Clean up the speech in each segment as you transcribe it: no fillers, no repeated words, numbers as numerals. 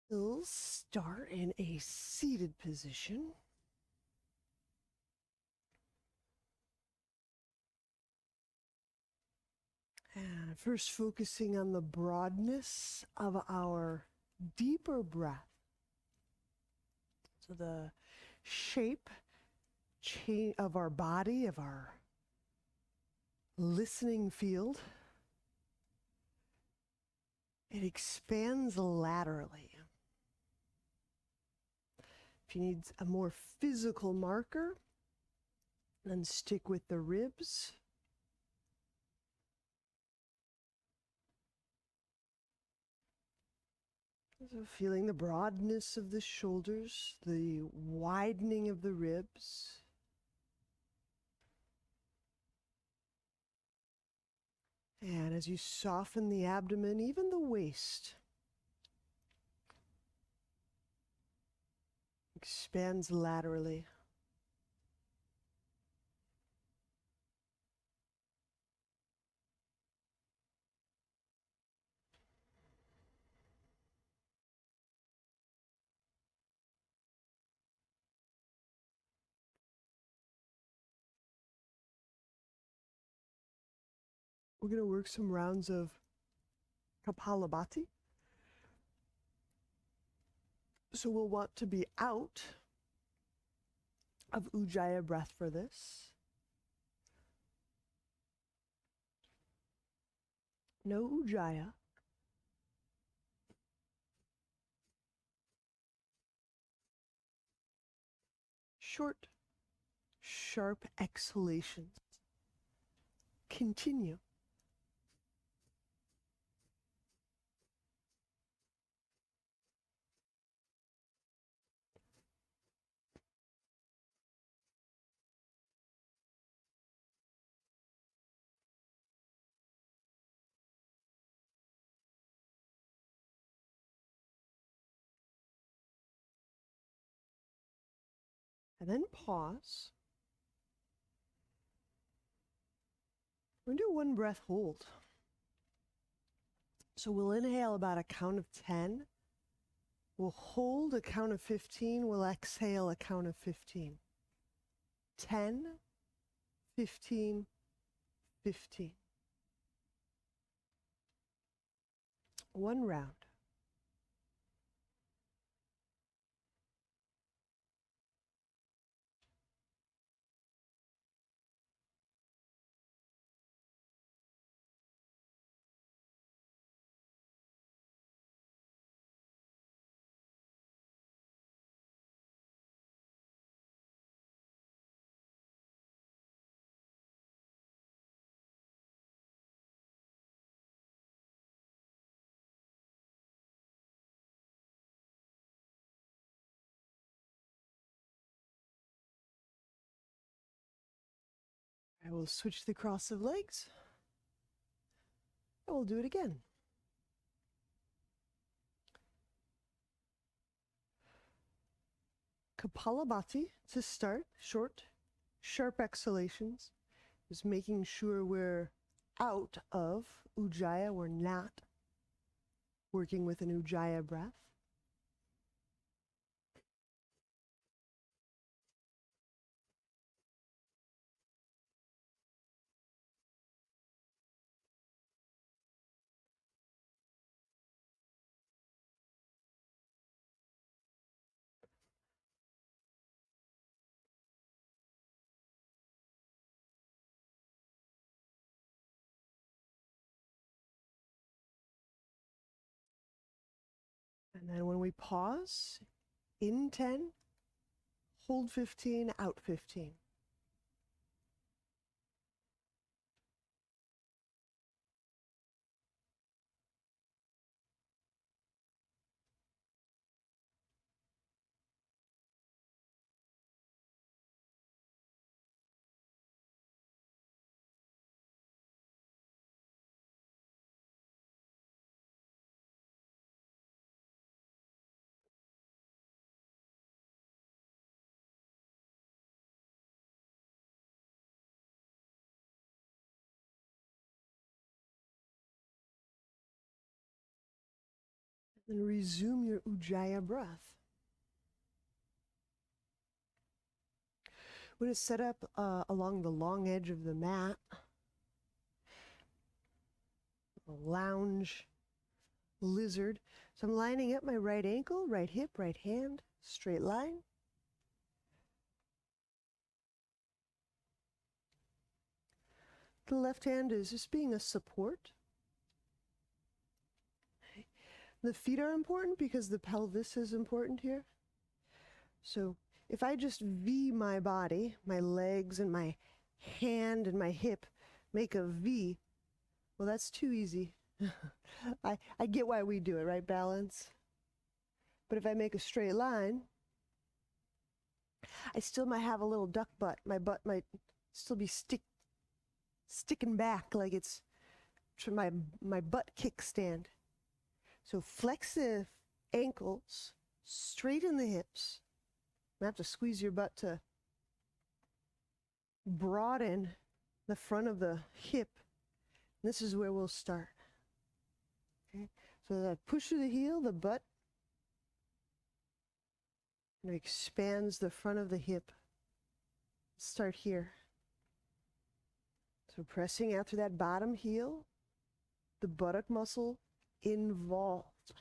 We'll start in a seated position. And first focusing on the broadness of our deeper breath. So the shape of our body, of our listening field, it expands laterally. If you need a more physical marker, then stick with the ribs. So feeling the broadness of the shoulders, the widening of the ribs. And as you soften the abdomen, even the waist expands laterally. We're going to work some rounds of Kapalabhati. So we'll want to be out of Ujjayi breath for this. No Ujjayi. Short, sharp exhalations. Continue. And then pause. We're going to do one breath hold. So we'll inhale about a count of 10. We'll hold a count of 15. We'll exhale a count of 15. 10, 15, 15. One round. I will switch the cross of legs. And we'll do it again. Kapalabhati to start, short, sharp exhalations, is making sure we're out of Ujjayi. We're not working with an Ujjayi breath. And then when we pause, in 10, hold 15, out 15. And resume your Ujjayi breath. We're going to set up along the long edge of the mat. A lounge lizard. So I'm lining up my right ankle, right hip, right hand, straight line. The left hand is just being a support. The feet are important because the pelvis is important here. So if I just V my body, my legs and my hand and my hip make a V, well, that's too easy. I get why we do it, right? Balance. But if I make a straight line, I still might have a little duck butt. My butt might still be sticking back like it's my butt kickstand. So flex the ankles, straighten the hips. You have to squeeze your butt to broaden the front of the hip. This is where we'll start. Okay, so that push through the heel, the butt, and it expands the front of the hip. Start here. So pressing out through that bottom heel, the buttock muscle involved.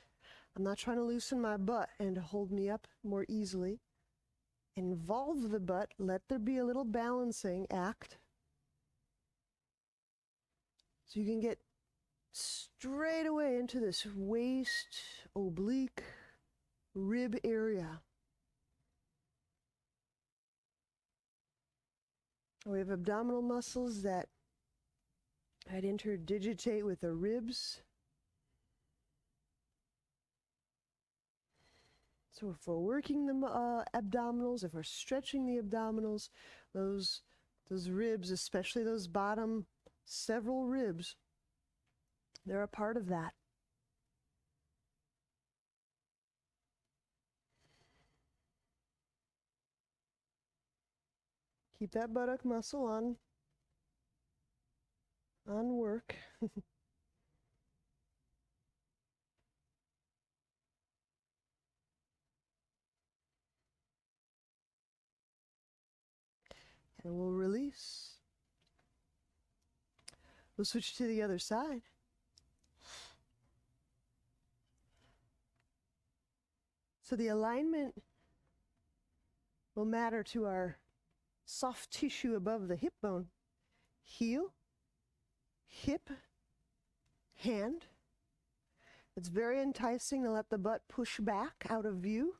I'm not trying to loosen my butt and to hold me up more easily. Involve the butt, let there be a little balancing act. So you can get straight away into this waist, oblique, rib area. We have abdominal muscles that I'd interdigitate with the ribs. So if we're working the abdominals, if we're stretching the abdominals, those ribs, especially those bottom several ribs, they're a part of that. Keep that buttock muscle on work. And we'll release. We'll switch to the other side. So the alignment will matter to our soft tissue above the hip bone. Heel, hip, hand. It's very enticing to let the butt push back out of view.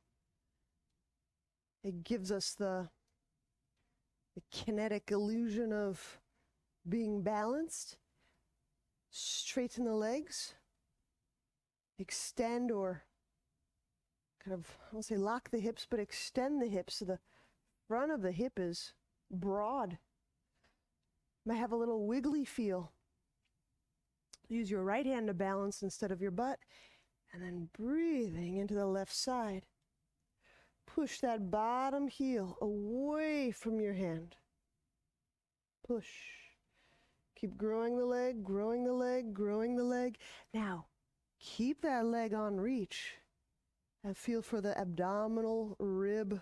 It gives us the kinetic illusion of being balanced. Straighten the legs. Extend or kind of, I won't say lock the hips, but extend the hips so the front of the hip is broad. Might have a little wiggly feel. Use your right hand to balance instead of your butt. And then breathing into the left side. Push that bottom heel away from your hand. Push. Keep growing the leg, growing the leg, growing the leg. Now, keep that leg on reach and feel for the abdominal rib.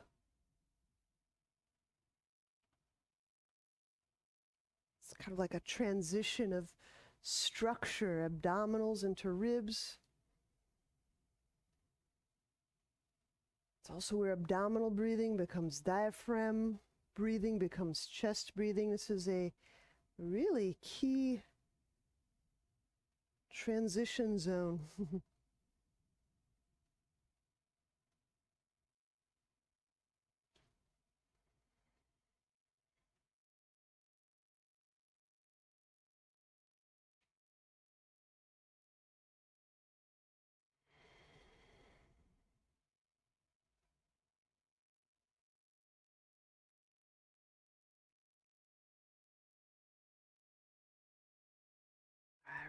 It's kind of like a transition of structure, abdominals into ribs. It's also where abdominal breathing becomes diaphragm breathing, becomes chest breathing. This is a really key transition zone.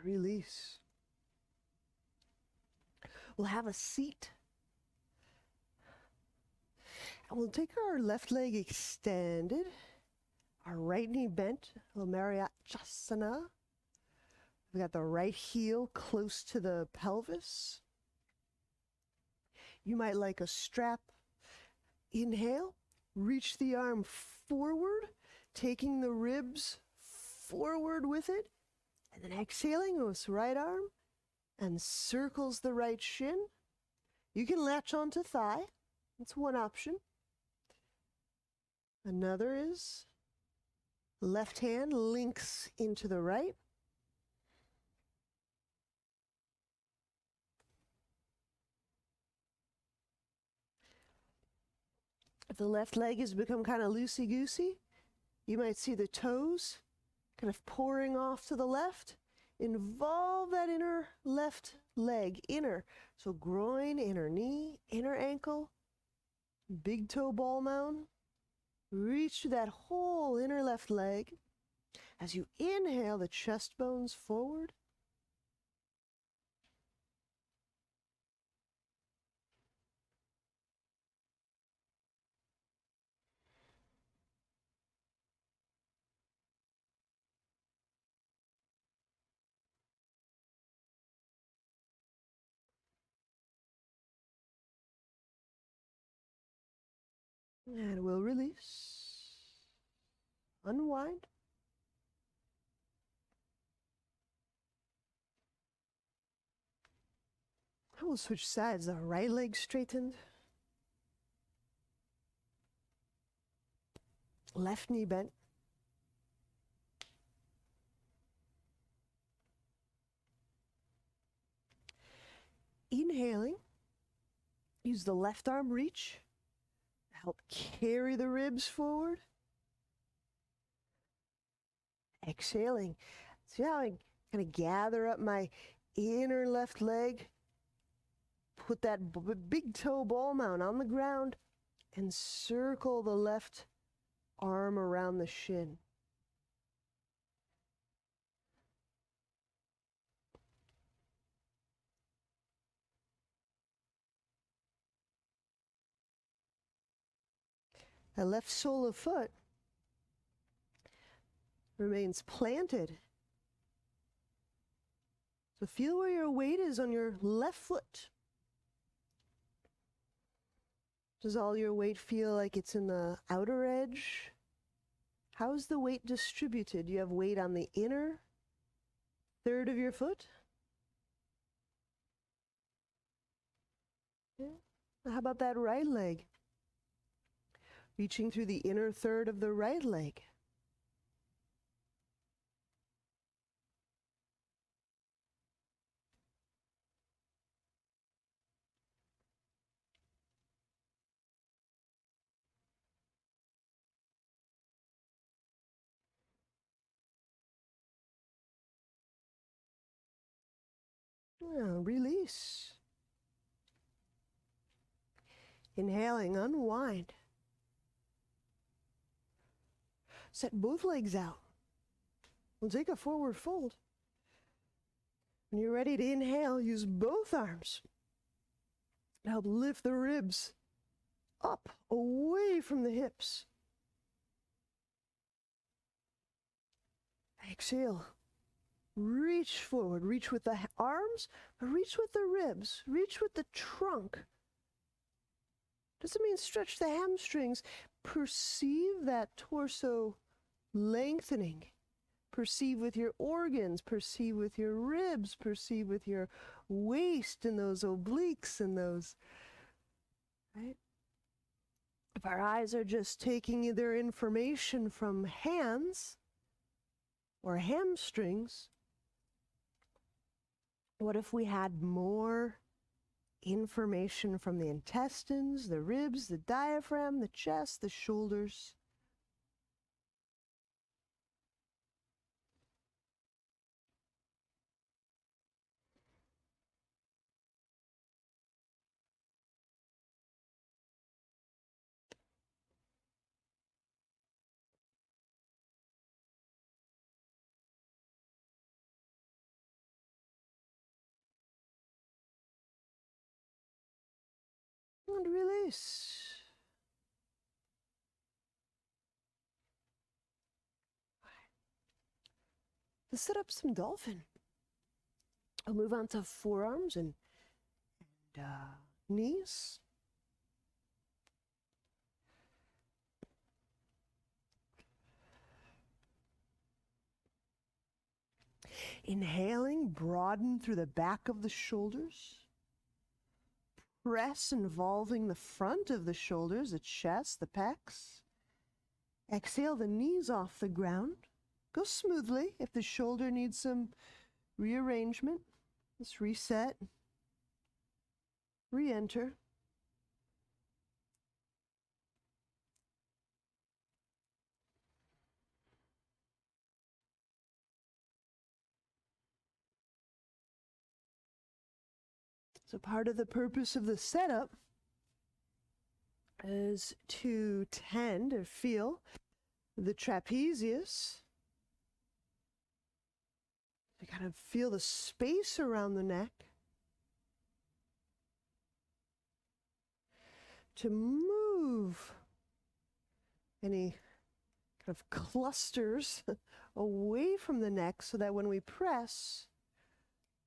Release. We'll have a seat. And we'll take our left leg extended, our right knee bent, a little Mariachasana. We got the right heel close to the pelvis. You might like a strap. Inhale, reach the arm forward, taking the ribs forward with it, and then exhaling with right arm and circles the right shin. You can latch onto thigh. That's one option. Another is left hand links into the right. If the left leg has become kind of loosey-goosey, you might see the toes kind of pouring off to the left. Involve that inner left leg, inner. So groin, inner knee, inner ankle, big toe ball mound. Reach to that whole inner left leg. As you inhale, the chest bones forward. And we'll release. Unwind. I will switch sides. The right leg straightened. Left knee bent. Inhaling. Use the left arm reach. Help carry the ribs forward. Exhaling. See how I kind of gather up my inner left leg, put that big toe ball mount on the ground, and circle the left arm around the shin. The left sole of foot remains planted. So feel where your weight is on your left foot. Does all your weight feel like it's in the outer edge? How's the weight distributed? Do you have weight on the inner third of your foot? Yeah. How about that right leg? Reaching through the inner third of the right leg. Yeah, release. Inhaling, unwind. Set both legs out. We'll take a forward fold. When you're ready to inhale, use both arms to help lift the ribs up, away from the hips. Exhale. Reach forward. Reach with the arms, but reach with the ribs. Reach with the trunk. Doesn't mean stretch the hamstrings. Perceive that torso lengthening. Perceive with your organs. Perceive with your ribs. Perceive with your waist and those obliques and those, right? If our eyes are just taking their information from hands or hamstrings, what if we had more information from the intestines, the ribs, the diaphragm, the chest, the shoulders? And release. Let's set up some dolphin. I'll move on to forearms and knees. Inhaling, broaden through the back of the shoulders. Press involving the front of the shoulders, the chest, the pecs. Exhale the knees off the ground. Go smoothly. If the shoulder needs some rearrangement, just reset, re-enter. So part of the purpose of the setup is to tend or feel the trapezius. To kind of feel the space around the neck. To move any kind of clusters away from the neck so that when we press,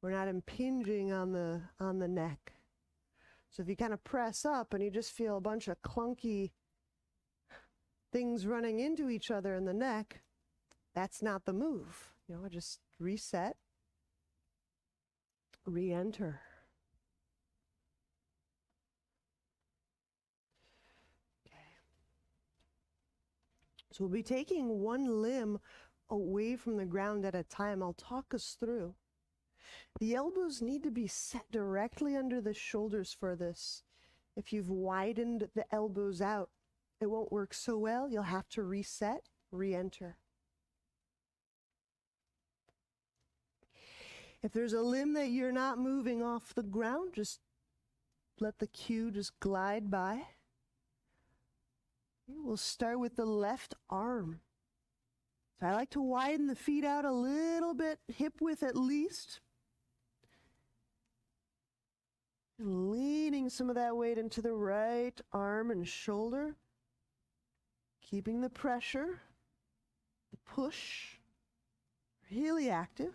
we're not impinging on the neck. So if you kind of press up and you just feel a bunch of clunky things running into each other in the neck, that's not the move. You know, just reset, re-enter. So we'll be taking one limb away from the ground at a time. I'll talk us through. The elbows need to be set directly under the shoulders for this. If you've widened the elbows out, it won't work so well. You'll have to reset, re-enter. If there's a limb that you're not moving off the ground, just let the cue just glide by. We'll start with the left arm. So I like to widen the feet out a little bit, hip width at least. And leaning some of that weight into the right arm and shoulder. Keeping the pressure, the push, really active.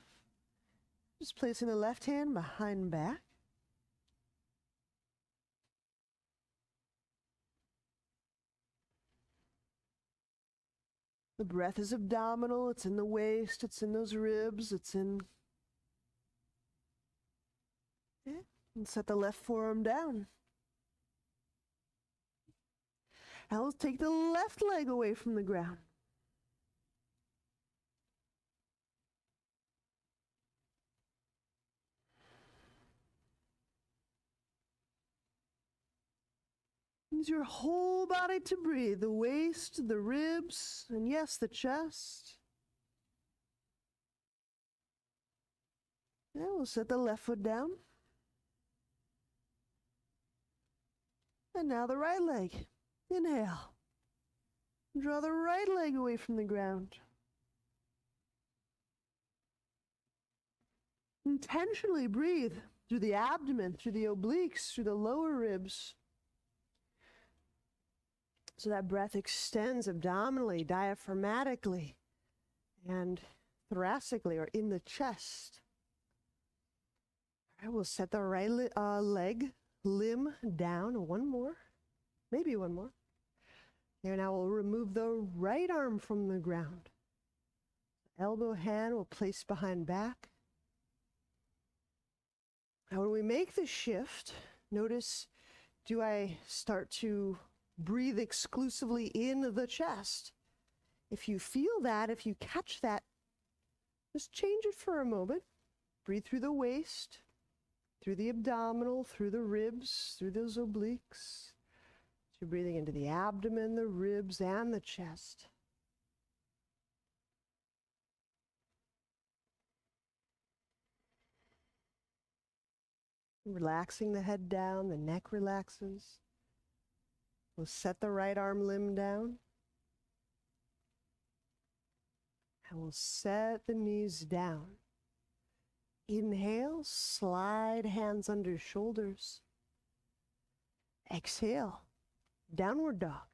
Just placing the left hand behind back. The breath is abdominal, it's in the waist, it's in those ribs, it's in... Okay. And set the left forearm down. Now let's take the left leg away from the ground. Use your whole body to breathe, the waist, the ribs, and yes, the chest. Yeah, we'll set the left foot down. And now the right leg. Inhale. Draw the right leg away from the ground. Intentionally breathe through the abdomen, through the obliques, through the lower ribs. So that breath extends abdominally, diaphragmatically, and thoracically, or in the chest. I will set the right limb down. One more, maybe one more. And I will remove the right arm from the ground. Elbow hand will place behind back. Now when we make the shift, notice, do I start to breathe exclusively in the chest? If you feel that, if you catch that, just change it for a moment. Breathe through the waist, through the abdominal, through the ribs, through those obliques. So you're breathing into the abdomen, the ribs, and the chest. Relaxing the head down, the neck relaxes. We'll set the right arm limb down. And we'll set the knees down. Inhale, slide hands under shoulders. Exhale, downward dog.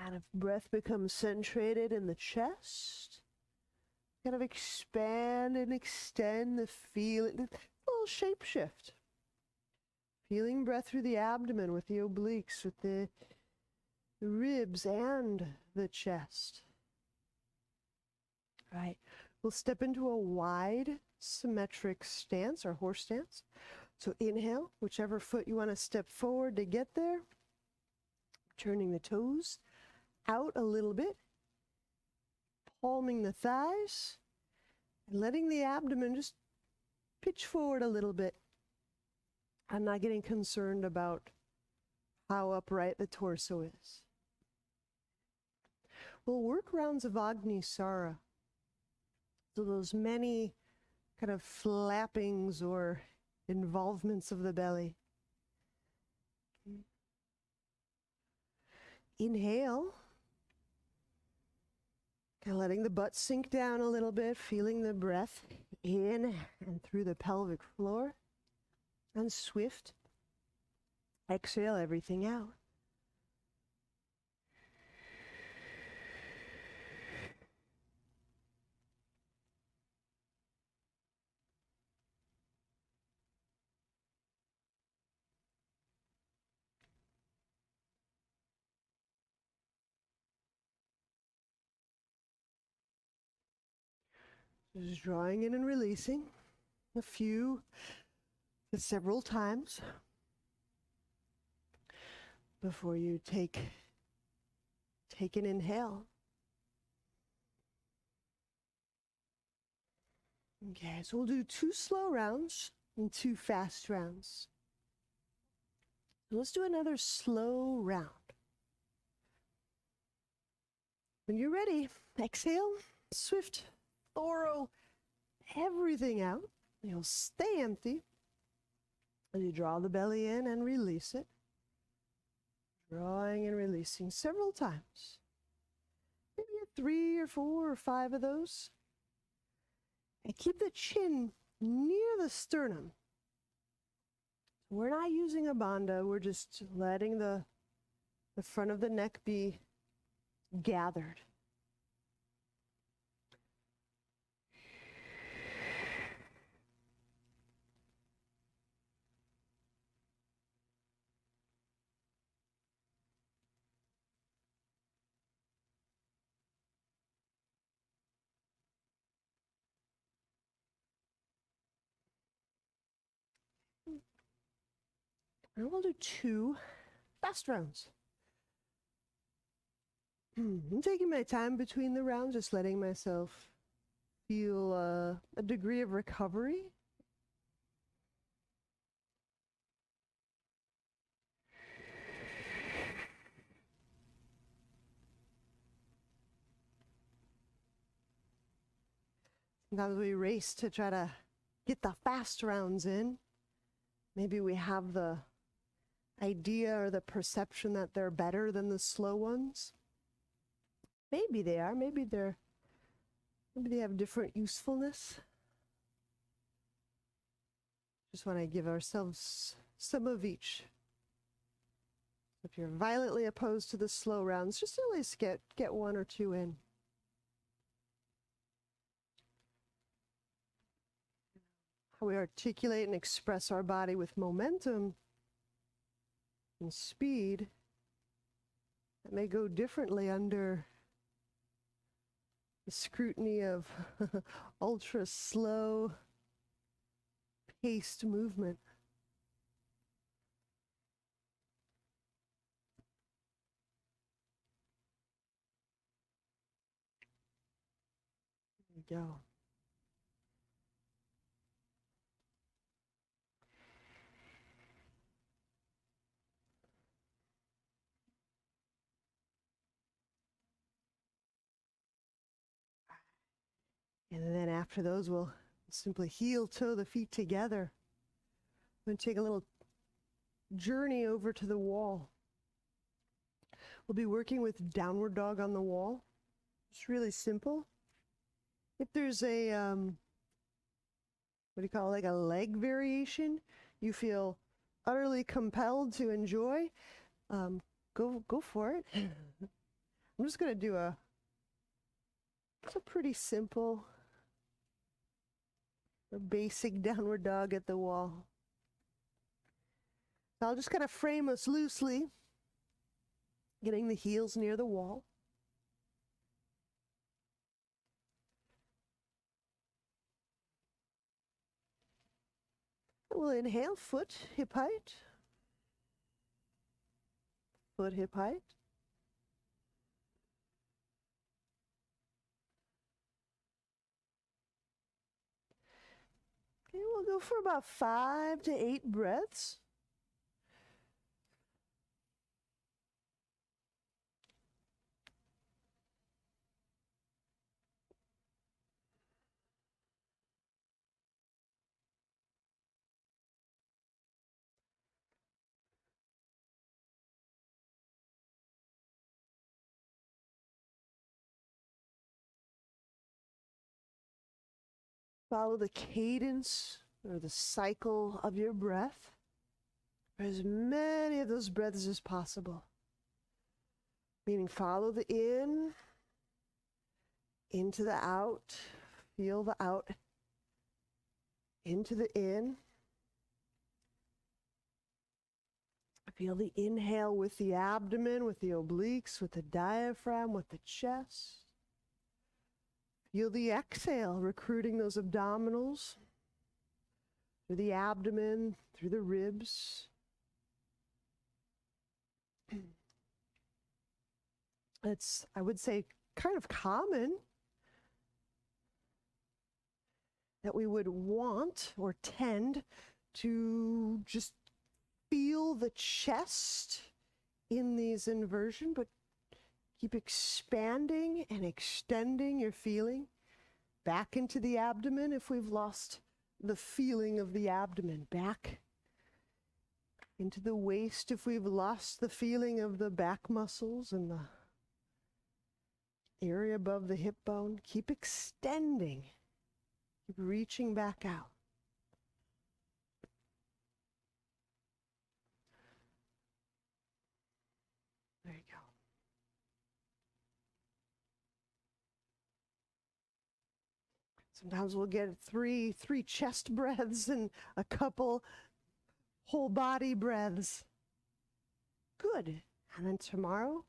And if breath becomes centrated in the chest, kind of expand and extend the feeling, a little shape shift. Feeling breath through the abdomen with the obliques, with the ribs and the chest. All right, we'll step into a wide symmetric stance or horse stance. So inhale, whichever foot you want to step forward to get there. Turning the toes out a little bit. Palming the thighs. And letting the abdomen just pitch forward a little bit. I'm not getting concerned about how upright the torso is. We'll work rounds of Agni Sara. So those many kind of flappings or involvements of the belly. Inhale. Kind of letting the butt sink down a little bit, feeling the breath in and through the pelvic floor. And swift. Exhale everything out. Just drawing in and releasing a few, several times before you take an inhale. Okay, so we'll do 2 slow rounds and 2 fast rounds. So let's do another slow round. When you're ready, exhale, swift, thorough, everything out. You'll stay empty as you draw the belly in and release it. Drawing and releasing several times. Maybe 3 or 4 or 5 of those. And keep the chin near the sternum. We're not using a bandha, we're just letting the front of the neck be gathered. And we'll do 2 fast rounds. I'm taking my time between the rounds, just letting myself feel a degree of recovery. Sometimes we race to try to get the fast rounds in. Maybe we have the idea or the perception that they're better than the slow ones. Maybe they are. Maybe they have different usefulness. Just want to give ourselves some of each. If you're violently opposed to the slow rounds, just at least get 1 or 2 in. How we articulate and express our body with momentum and speed, that may go differently under the scrutiny of ultra slow paced movement. There we go. And then after those, we'll simply heel toe the feet together. I'm going to take a little journey over to the wall. We'll be working with downward dog on the wall. It's really simple. If there's a, what do you call it, like a leg variation, you feel utterly compelled to enjoy, go for it. I'm just going to do it's a pretty simple or basic downward dog at the wall. So I'll just kind of frame us loosely, getting the heels near the wall. We'll inhale, foot hip height. Foot hip height. Okay, we'll go for about 5 to 8 breaths. Follow the cadence or the cycle of your breath for as many of those breaths as possible. Meaning follow the in, into the out, feel the out, into the in. Feel the inhale with the abdomen, with the obliques, with the diaphragm, with the chest. Feel the exhale, recruiting those abdominals through the abdomen, through the ribs. It's, I would say, kind of common that we would want or tend to just feel the chest in these inversion, but keep expanding and extending your feeling back into the abdomen if we've lost the feeling of the abdomen, back into the waist if we've lost the feeling of the back muscles and the area above the hip bone. Keep extending, keep reaching back out. There you go. Sometimes we'll get three chest breaths and a couple whole body breaths. Good. And then tomorrow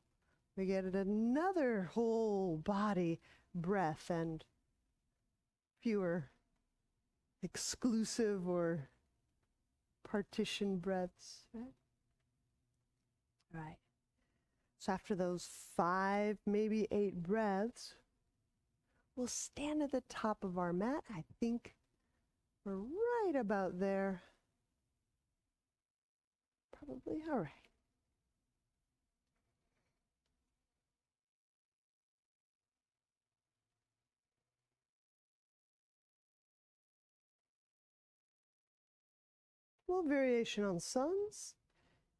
we get another whole body breath and fewer exclusive or partition breaths. Right? Right. So after those 5, maybe 8 breaths, we'll stand at the top of our mat. I think we're right about there. Probably. All right. Little variation on suns.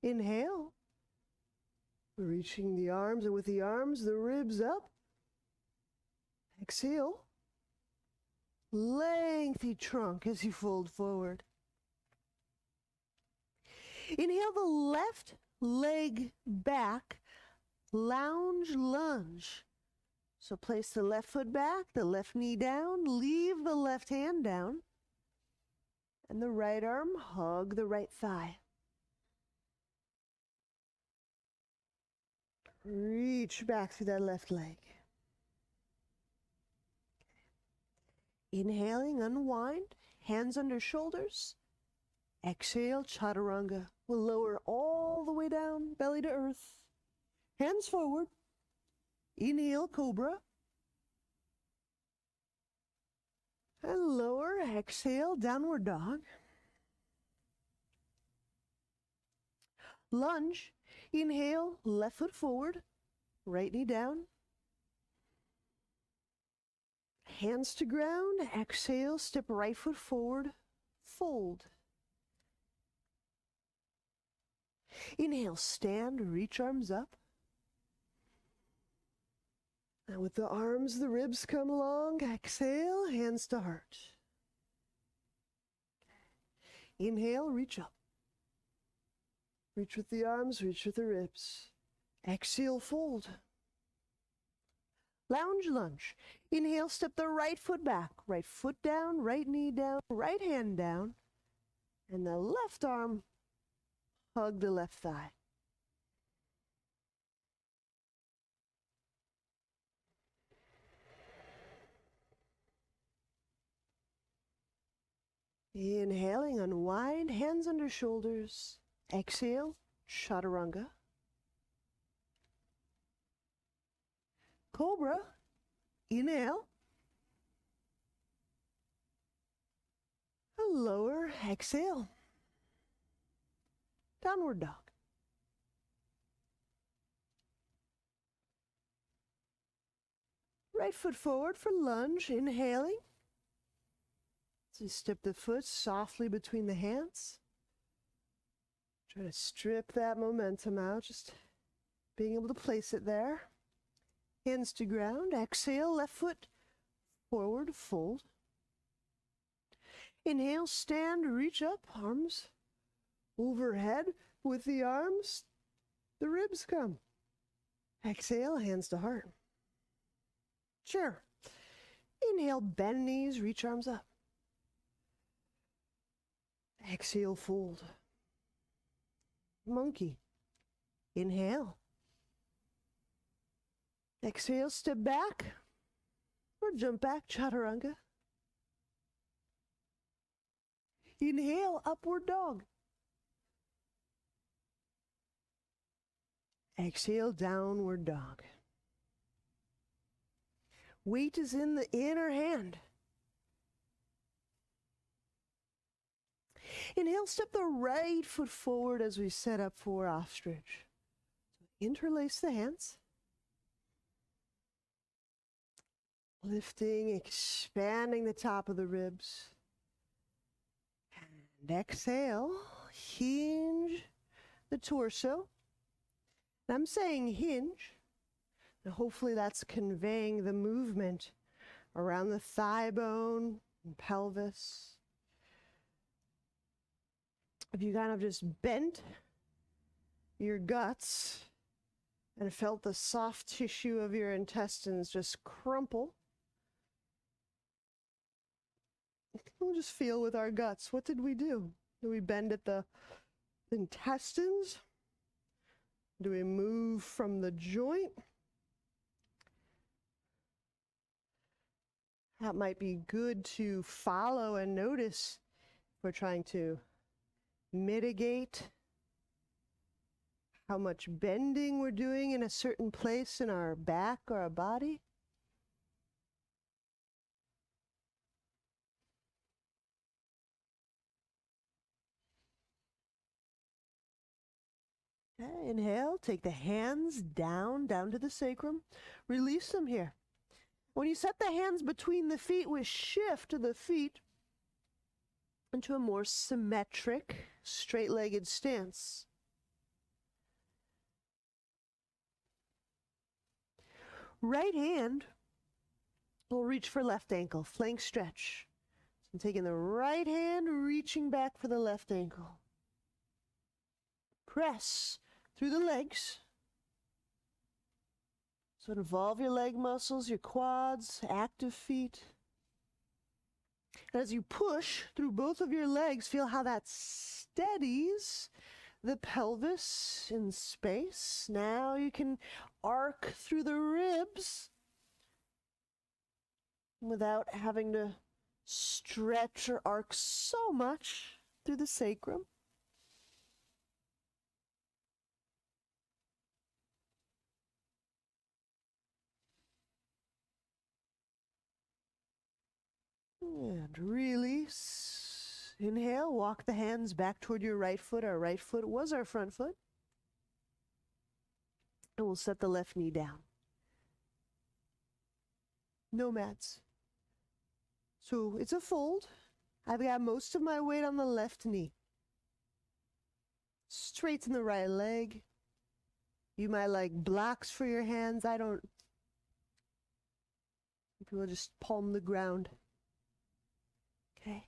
Inhale. Reaching the arms, and with the arms, the ribs up. Exhale. Lengthy trunk as you fold forward. Inhale the left leg back, lounge lunge. So place the left foot back, the left knee down, leave the left hand down, and the right arm hug the right thigh. Reach back through that left leg. Inhaling, unwind, hands under shoulders. Exhale, chaturanga. We'll lower all the way down, belly to earth. Hands forward. Inhale, cobra. And lower, exhale, downward dog. Lunge. Inhale, left foot forward, right knee down. Hands to ground. Exhale, step right foot forward, fold. Inhale, stand, reach arms up. And with the arms, the ribs come along. Exhale, hands to heart. Inhale, reach up. Reach with the arms, reach with the ribs. Exhale, fold. Lounge lunge. Inhale, step the right foot back. Right foot down, right knee down, right hand down. And the left arm, hug the left thigh. Inhaling, unwind, hands under shoulders. Exhale, chaturanga. Cobra. Inhale. Lower, exhale. Downward dog. Right foot forward for lunge, inhaling. So you step the foot softly between the hands. Try to strip that momentum out, just being able to place it there. Hands to ground, exhale, left foot forward, fold. Inhale, stand, reach up, arms overhead. With the arms, the ribs come. Exhale, hands to heart. Chair. Inhale, bend knees, reach arms up. Exhale, fold. Monkey. Inhale. Exhale, step back or jump back, chaturanga. Inhale, upward dog. Exhale, downward dog. Weight is in the inner hand. Inhale, step the right foot forward as we set up for ostrich. Interlace the hands. Lifting, expanding the top of the ribs. And exhale, hinge the torso. And I'm saying hinge. And hopefully that's conveying the movement around the thigh bone and pelvis. If you kind of just bent your guts and felt the soft tissue of your intestines just crumple, we'll just feel with our guts. What did we do? Do we bend at the intestines? Do we move from the joint? That might be good to follow and notice if we're trying to mitigate how much bending we're doing in a certain place in our back or our body. Okay, inhale, take the hands down to the sacrum. Release them here. When you set the hands between the feet, we shift the feet into a more symmetric, straight-legged stance. Right hand will reach for left ankle, flank stretch. So I'm taking the right hand, reaching back for the left ankle. Press through the legs. So involve your leg muscles, your quads, active feet. And as you push through both of your legs, feel how that steadies the pelvis in space. Now you can arc through the ribs without having to stretch or arc so much through the sacrum. And release. Inhale, walk the hands back toward your right foot. Our right foot was our front foot. And we'll set the left knee down. Nomads. So it's a fold. I've got most of my weight on the left knee. Straighten the right leg. You might like blocks for your hands. I don't. People just palm the ground. Okay.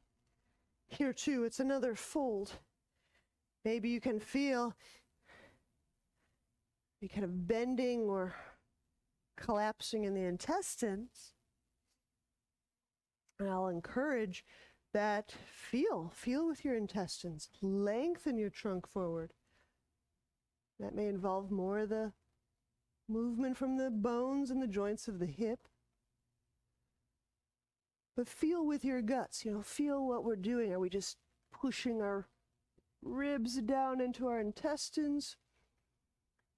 Here too, it's another fold. Maybe you can feel you kind of bending or collapsing in the intestines. And I'll encourage that feel with your intestines. Lengthen your trunk forward. That may involve more of the movement from the bones and the joints of the hip. But feel with your guts, feel what we're doing. Are we just pushing our ribs down into our intestines?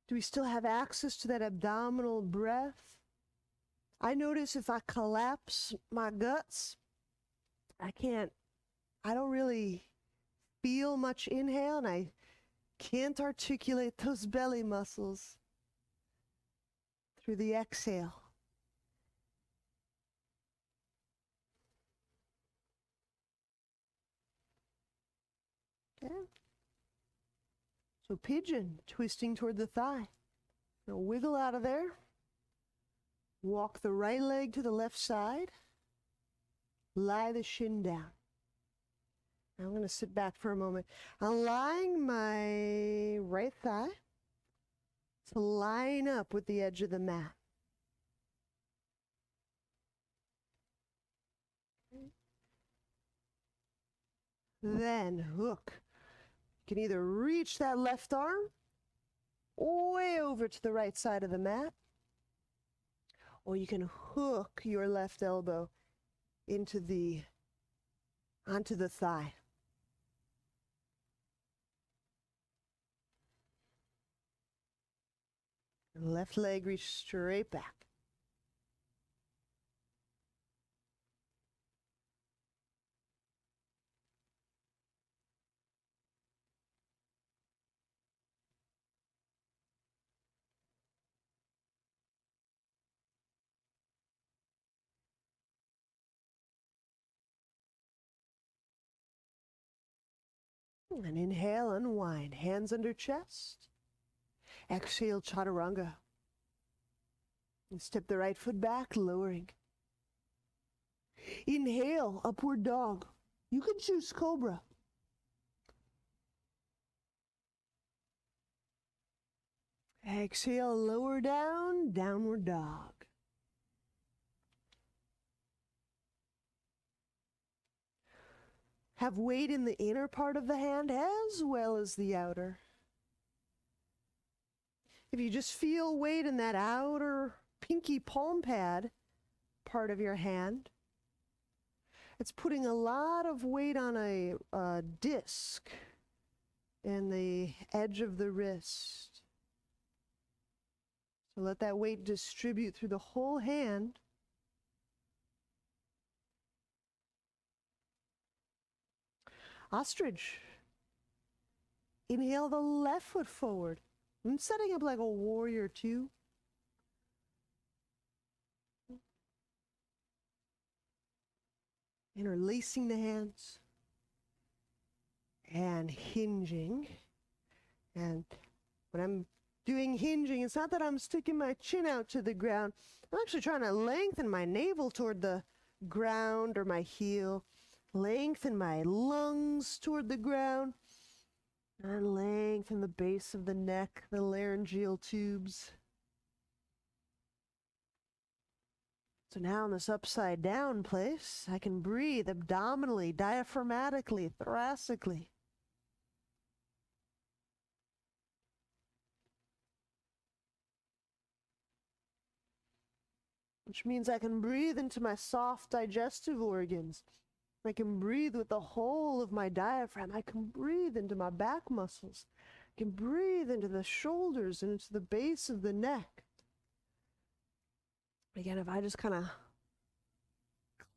Do we still have access to that abdominal breath? I notice if I collapse my guts, I don't really feel much inhale, and I can't articulate those belly muscles through the exhale. Okay. So pigeon, twisting toward the thigh. Now wiggle out of there. Walk the right leg to the left side. Lie the shin down. Now I'm going to sit back for a moment. I'm lying my right thigh to line up with the edge of the mat. Then hook. You can either reach that left arm way over to the right side of the mat, or you can hook your left elbow onto the thigh. Left leg reach straight back. And inhale, unwind, hands under chest. Exhale, chaturanga. And step the right foot back, lowering. Inhale, upward dog. You can choose cobra. Exhale, lower down, downward dog. Have weight in the inner part of the hand as well as the outer. If you just feel weight in that outer pinky palm pad part of your hand, it's putting a lot of weight on a disc in the edge of the wrist. So let that weight distribute through the whole hand. Ostrich. Inhale the left foot forward. I'm setting up like a warrior two. Interlacing the hands. And hinging. And when I'm doing hinging, it's not that I'm sticking my chin out to the ground. I'm actually trying to lengthen my navel toward the ground or my heel. Lengthen my lungs toward the ground. And lengthen the base of the neck, the laryngeal tubes. So now in this upside down place, I can breathe abdominally, diaphragmatically, thoracically. Which means I can breathe into my soft digestive organs. I can breathe with the whole of my diaphragm. I can breathe into my back muscles. I can breathe into the shoulders and into the base of the neck. Again, if I just kind of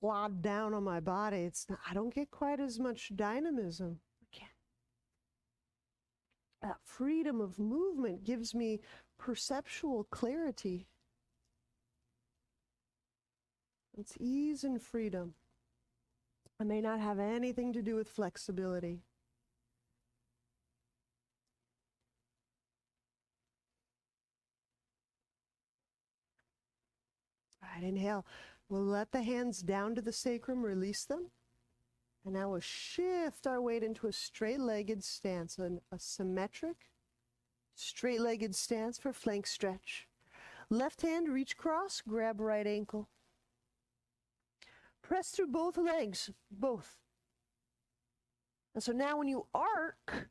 clod down on my body, I don't get quite as much dynamism. That freedom of movement gives me perceptual clarity. It's ease and freedom. It may not have anything to do with flexibility. All right, inhale. We'll let the hands down to the sacrum, release them. And now we'll shift our weight into a straight-legged stance, a symmetric, straight-legged stance for flank stretch. Left hand, reach across, grab right ankle. Press through both legs, both. And so now when you arc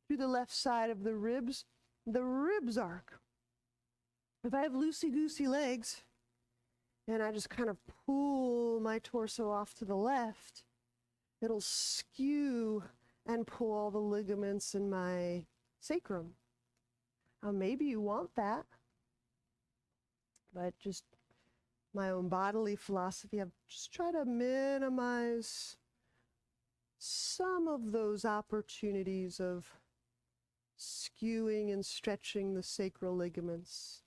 through the left side of the ribs arc. If I have loosey-goosey legs, and I just kind of pull my torso off to the left, it'll skew and pull all the ligaments in my sacrum. Now, maybe you want that, but just my own bodily philosophy, I've just tried to minimize some of those opportunities of skewing and stretching the sacral ligaments.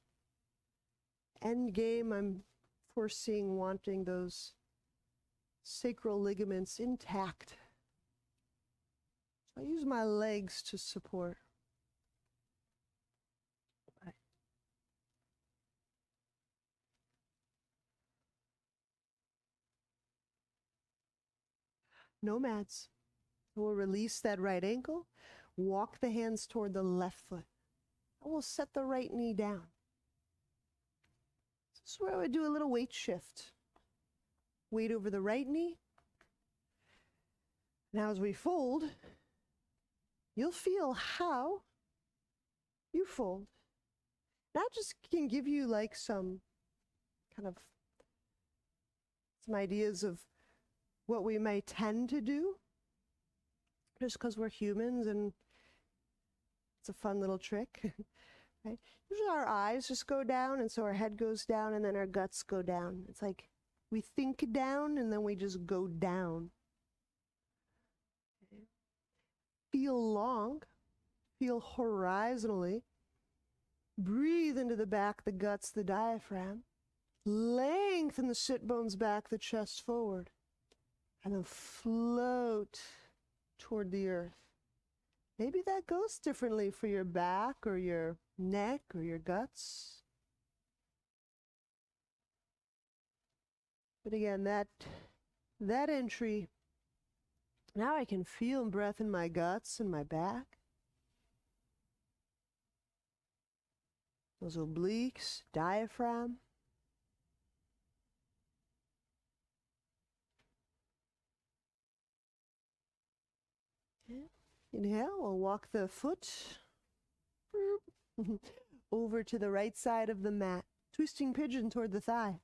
End game, I'm foreseeing wanting those sacral ligaments intact. So I use my legs to support. Nomads. We'll release that right ankle, walk the hands toward the left foot. And we'll set the right knee down. This is where I would do a little weight shift. Weight over the right knee. Now as we fold, you'll feel how you fold. That just can give you like some ideas of what we may tend to do, just because we're humans and it's a fun little trick. Right? Usually our eyes just go down, and so our head goes down, and then our guts go down. It's like we think down, and then we just go down. Okay. Feel long, feel horizontally. Breathe into the back, the guts, the diaphragm. Lengthen the sit bones back, the chest forward. And then float toward the earth. Maybe that goes differently for your back or your neck or your guts. But again, that entry, now I can feel breath in my guts and my back. Those obliques, diaphragm. Okay. Inhale, we'll walk the foot over to the right side of the mat. Twisting pigeon toward the thigh.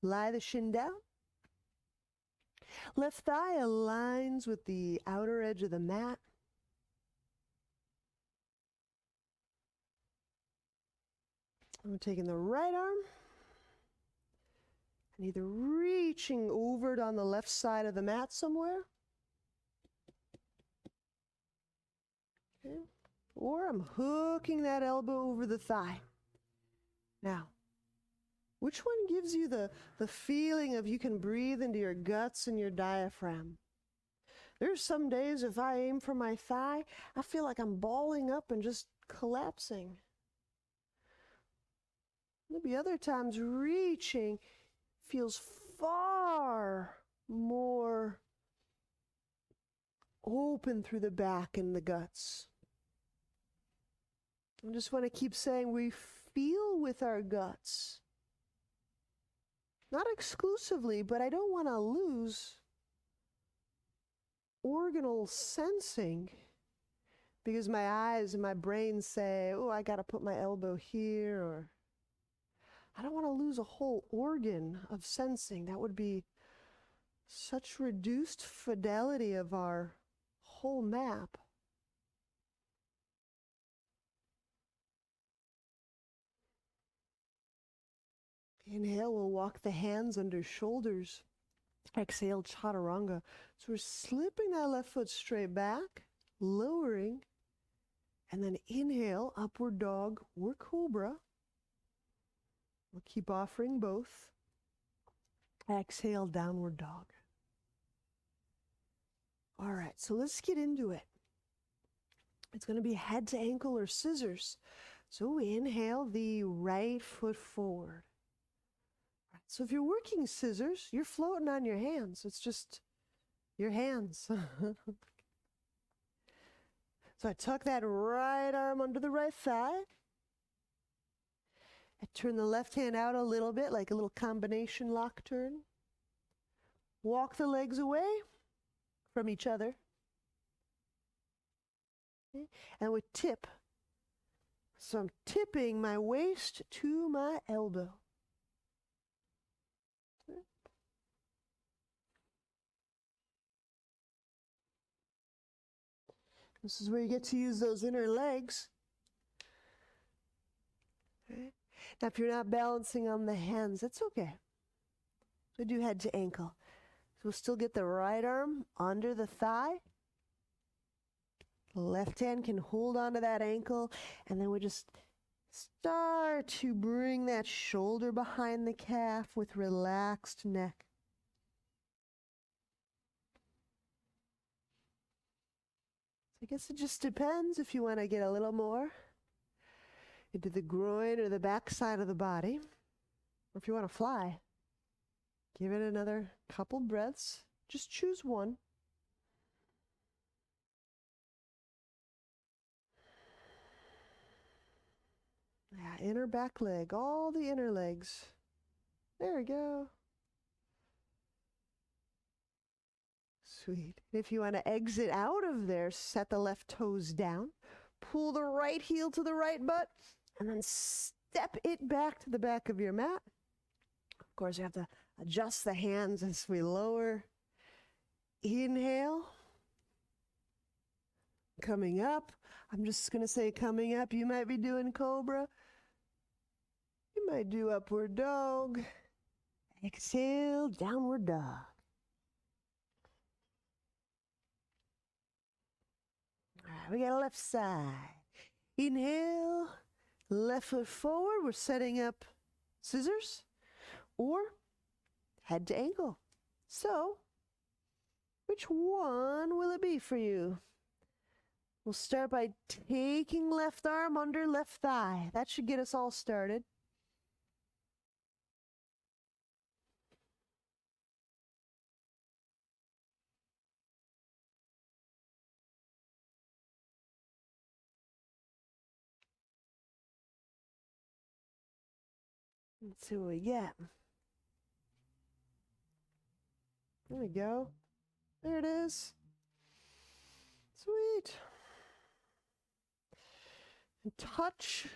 Lie the shin down. Left thigh aligns with the outer edge of the mat. I'm taking the right arm and either reaching over it on the left side of the mat somewhere, okay, or I'm hooking that elbow over the thigh. Now, which one gives you the feeling of you can breathe into your guts and your diaphragm? There's some days if I aim for my thigh, I feel like I'm balling up and just collapsing. Maybe other times reaching feels far more open through the back and the guts. I just want to keep saying we feel with our guts. Not exclusively, but I don't want to lose organal sensing because my eyes and my brain say, oh, I got to put my elbow here, or I don't want to lose a whole organ of sensing. That would be such reduced fidelity of our whole map. Inhale, we'll walk the hands under shoulders. Exhale, chaturanga. So we're slipping that left foot straight back, lowering, and then inhale, upward dog or cobra. We'll keep offering both. Exhale, downward dog. All right, so let's get into it. It's going to be head to ankle or scissors. So we inhale the right foot forward. So if you're working scissors, you're floating on your hands. It's just your hands. So I tuck that right arm under the right thigh. And turn the left hand out a little bit, like a little combination lock turn. Walk the legs away from each other. Okay. And we tip. So I'm tipping my waist to my elbow. Okay. This is where you get to use those inner legs. Okay. Now, if you're not balancing on the hands, that's okay. We do head to ankle. So we'll still get the right arm under the thigh. The left hand can hold onto that ankle, and then we just start to bring that shoulder behind the calf with relaxed neck. So I guess it just depends if you want to get a little more into the groin or the back side of the body, or if you want to fly. Give it another couple breaths. Just choose one. Yeah, inner back leg, all the inner legs. There we go. Sweet. If you want to exit out of there, set the left toes down, pull the right heel to the right butt, and then step it back to the back of your mat. Of course, you have to adjust the hands as we lower. Inhale. Coming up. I'm just going to say coming up. You might be doing cobra. You might do upward dog. Exhale, downward dog. All right, we got a left side. Inhale, left foot forward. We're setting up scissors or head to ankle. So, which one will it be for you? We'll start by taking left arm under left thigh. That should get us all started. Let's see what we get. There we go. There it is. Sweet. And touch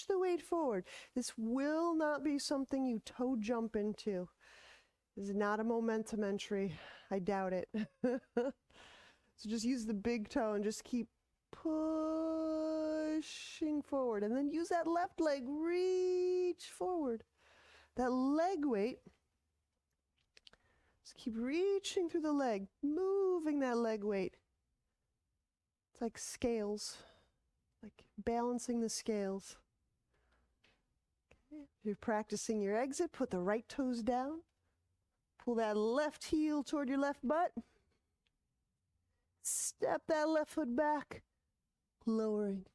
the weight forward. This will not be something you toe jump into. This is not a momentum entry. I doubt it. So just use the big toe and just keep pushing forward. And then use that left leg, reach forward. That leg weight, just keep reaching through the leg, moving that leg weight. It's like scales, like balancing the scales. Okay. If you're practicing your exit, put the right toes down. Pull that left heel toward your left butt. Step that left foot back, lowering.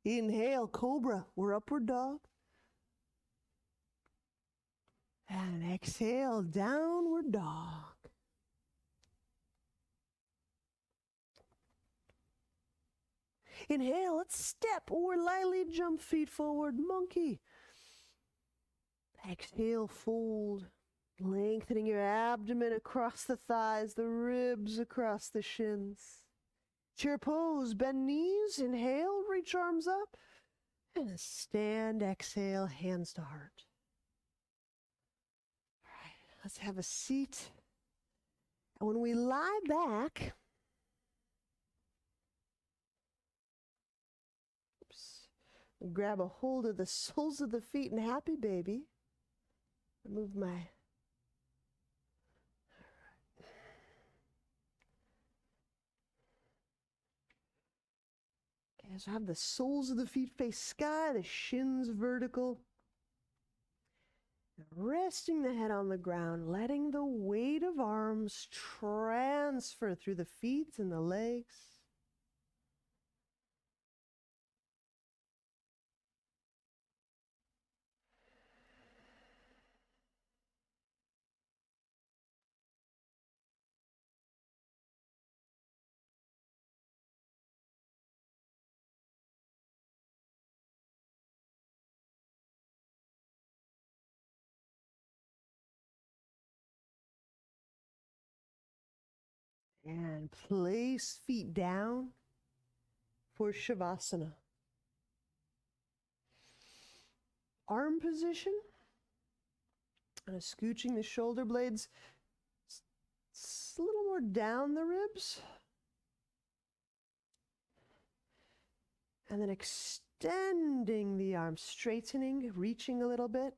Inhale, cobra, or upward dog. And exhale, downward dog. Inhale, let's step or lightly jump feet forward, monkey. Exhale, fold. Lengthening your abdomen across the thighs, the ribs across the shins. Chair pose, bend knees, inhale, reach arms up. And a stand, exhale, hands to heart. All right, let's have a seat. And when we lie back, grab a hold of the soles of the feet and happy baby. Move my so have the soles of the feet face sky, the shins vertical. Resting the head on the ground, letting the weight of arms transfer through the feet and the legs. And place feet down for Shavasana. Arm position. And scooching the shoulder blades a little more down the ribs. And then extending the arms, straightening, reaching a little bit.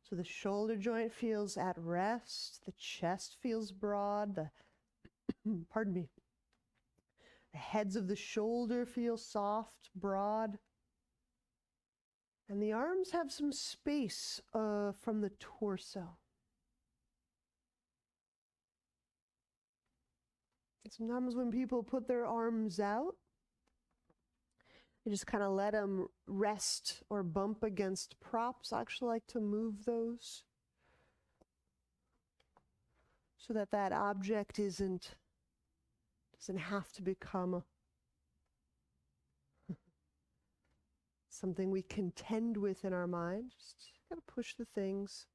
So the shoulder joint feels at rest, the chest feels broad, pardon me, the heads of the shoulder feel soft, broad. And the arms have some space from the torso. Sometimes when people put their arms out, you just kind of let them rest or bump against props. I actually like to move those so that that object doesn't have to become something we contend with in our mind. Just gotta push the things.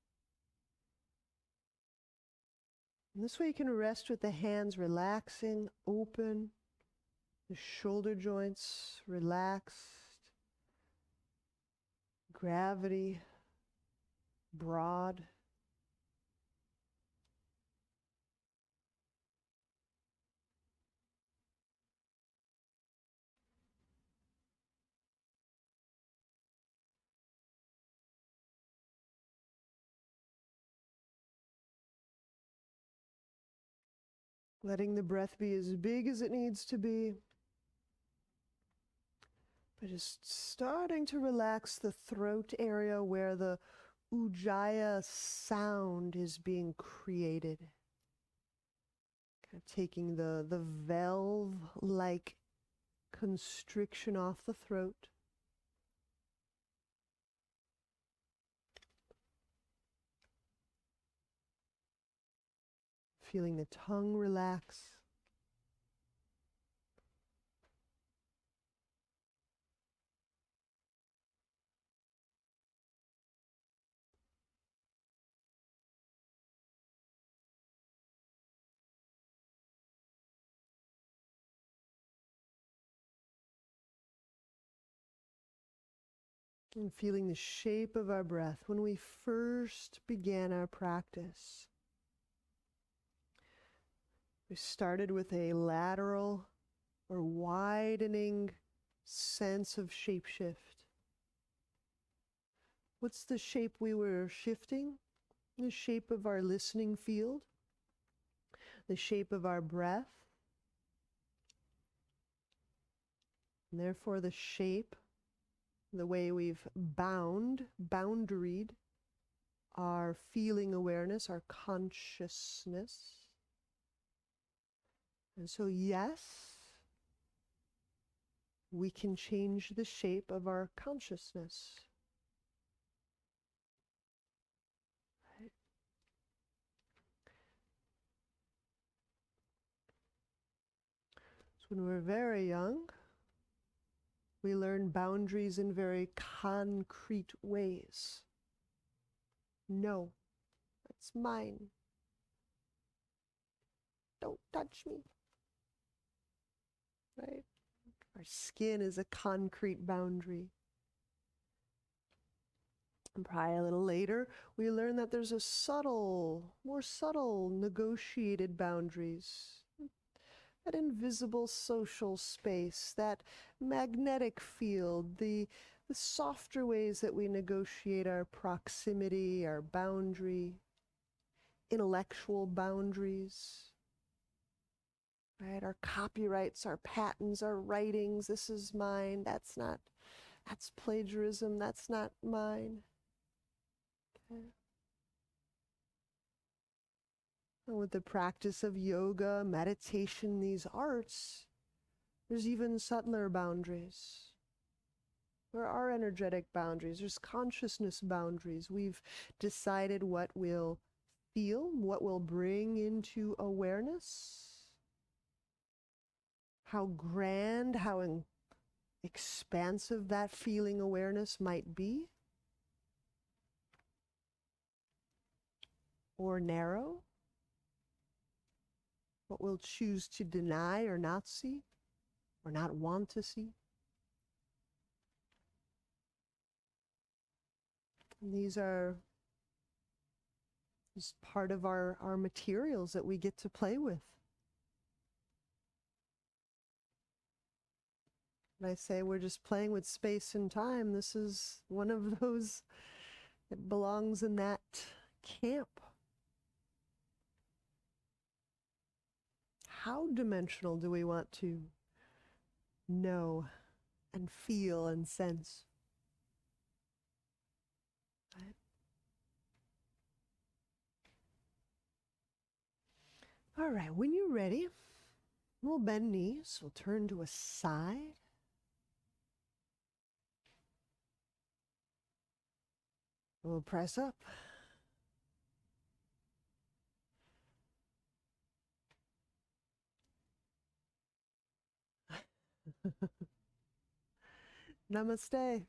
And this way you can rest with the hands relaxing, open, the shoulder joints relaxed, gravity broad. Letting the breath be as big as it needs to be. But just starting to relax the throat area where the ujjayi sound is being created. Kind of taking the valve-like constriction off the throat. Feeling the tongue relax. And feeling the shape of our breath. When we first began our practice, we started with a lateral or widening sense of shape shift. What's the shape we were shifting? The shape of our listening field, the shape of our breath, and therefore the shape, the way we've boundaried our feeling awareness, our consciousness. And so, yes, we can change the shape of our consciousness. Right? So when we're very young, we learn boundaries in very concrete ways. No, that's mine. Don't touch me. Right? Our skin is a concrete boundary. And probably a little later, we learn that there's more subtle negotiated boundaries. That invisible social space, that magnetic field, the softer ways that we negotiate our proximity, our boundary, intellectual boundaries. Right? Our copyrights, our patents, our writings, this is mine, that's plagiarism, that's not mine. Okay. And with the practice of yoga, meditation, these arts, there's even subtler boundaries. There are energetic boundaries, there's consciousness boundaries. We've decided what we'll feel, what we'll bring into awareness. How grand, how expansive that feeling awareness might be, or narrow. what we'll choose to deny or not see, or not want to see. And these are just part of our materials that we get to play with. When I say we're just playing with space and time, this is one of those that belongs in that camp. How dimensional do we want to know and feel and sense? Right? All right, when you're ready, we'll bend knees, we'll turn to a side. We'll press up. Namaste.